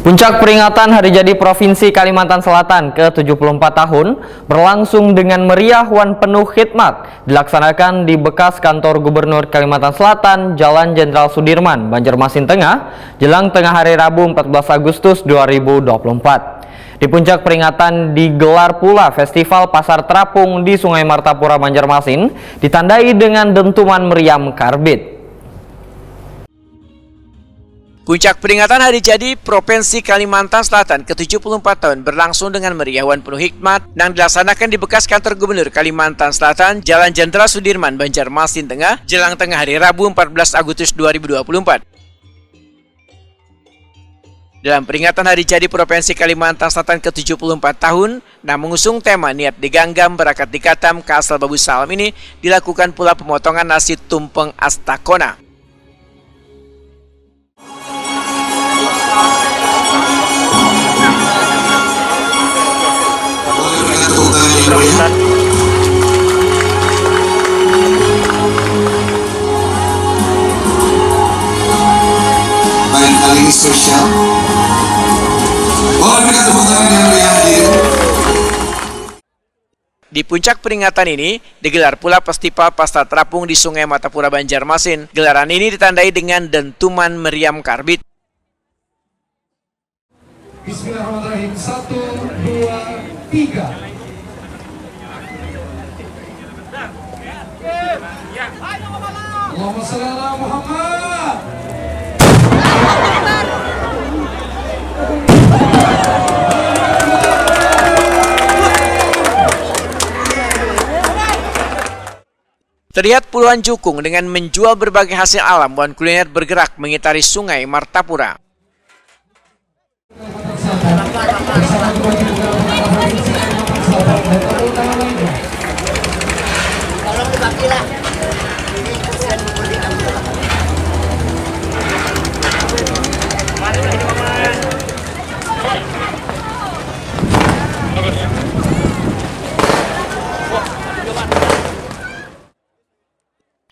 Puncak peringatan Hari Jadi Provinsi Kalimantan Selatan ke-74 tahun berlangsung dengan meriah wan penuh khidmat dilaksanakan di bekas kantor Gubernur Kalimantan Selatan, Jalan Jenderal Sudirman, Banjarmasin Tengah, jelang tengah hari Rabu 14 Agustus 2024. Di puncak peringatan digelar pula Festival Pasar Terapung di Sungai Martapura, Banjarmasin, ditandai dengan dentuman meriam karbit. Puncak peringatan Hari Jadi Provinsi Kalimantan Selatan ke-74 tahun berlangsung dengan meriah wan penuh hikmat yang dilaksanakan di bekas kantor Gubernur Kalimantan Selatan, Jalan Jenderal Sudirman, Banjarmasin Tengah, jelang tengah hari Rabu 14 Agustus 2024. Dalam peringatan Hari Jadi Provinsi Kalimantan Selatan ke-74 tahun, nah mengusung tema niat diganggam berakat dikatam ke asal babu salam ini, dilakukan pula pemotongan nasi tumpeng astakona. Baik kali ini spesial. Boleh berikan tepuk tangan yang meriah hadir. Di puncak peringatan ini digelar pula Festival Pasar Terapung di Sungai Martapura, Banjarmasin. Gelaran ini ditandai dengan dentuman meriam karbit. Bismillahirrahmanirrahim. 1, 2, 3. Allahumma shalli ala Muhammad. Terlihat puluhan jukung dengan menjual berbagai hasil alam dan kuliner bergerak mengitari Sungai Martapura.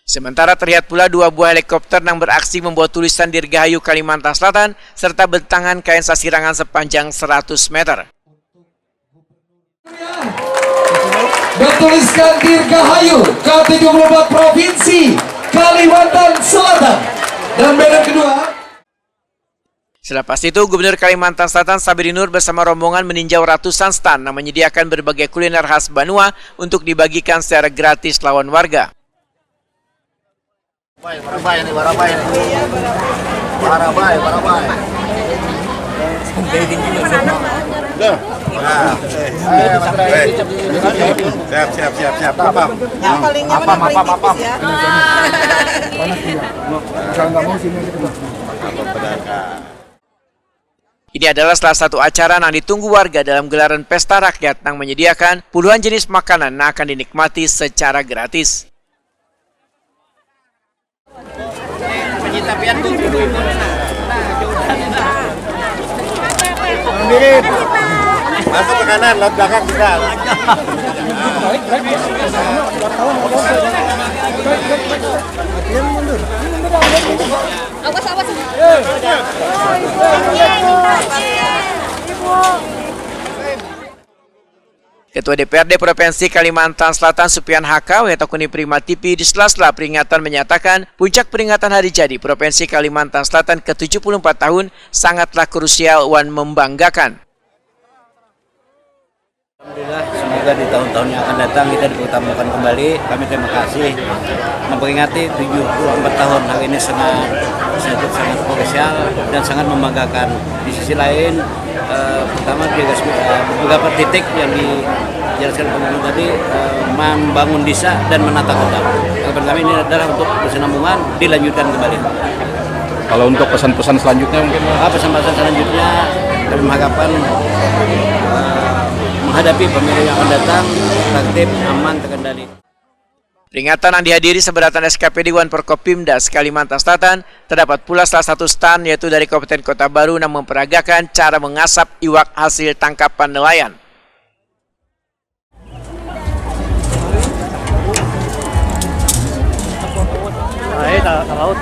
Sementara terlihat pula dua buah helikopter yang beraksi membawa tulisan Dirgahayu Kalimantan Selatan serta bentangan kain sasirangan sepanjang 100 meter. Bertuliskan Dirgahayu ke-74 Provinsi Kalimantan Selatan. Dan banner kedua. Selepas itu, Gubernur Kalimantan Selatan Sabri Nur bersama rombongan meninjau ratusan stand yang menyediakan berbagai kuliner khas Banua untuk dibagikan secara gratis lawan warga. Barabai. Siap. Apa? Ini adalah salah satu acara yang ditunggu warga dalam gelaran pesta rakyat yang menyediakan puluhan jenis makanan yang akan dinikmati secara gratis. Masuk ke kanan, lewat belakang kita. Ketua DPRD Provinsi Kalimantan Selatan Supian Haka Wetakuni Prima TV di sela-sela peringatan menyatakan puncak peringatan Hari Jadi Provinsi Kalimantan Selatan ke-74 tahun sangatlah krusial dan membanggakan. Alhamdulillah, semoga di tahun-tahun yang akan datang kita dipertemukan kembali. Kami terima kasih memperingati 74 tahun. Hal ini sangat spesial dan sangat membanggakan. Di sisi lain, pertama beberapa titik yang dijelaskan pemerintah tadi membangun desa dan menata kota. Harapan kami ini adalah untuk berkesinambungan dilanjutkan kembali. Kalau untuk pesan-pesan selanjutnya mungkin? Pesan-pesan selanjutnya kami mengharapkan menghadapi pemilu yang akan datang tertib, aman, terkendali. Peringatan yang dihadiri seberatan SKPD Dewan Forkopimdas Kalimantan Selatan, terdapat pula salah satu stand yaitu dari Kabupaten Kota Baru yang memperagakan cara mengasap iwak hasil tangkapan nelayan. Ke laut.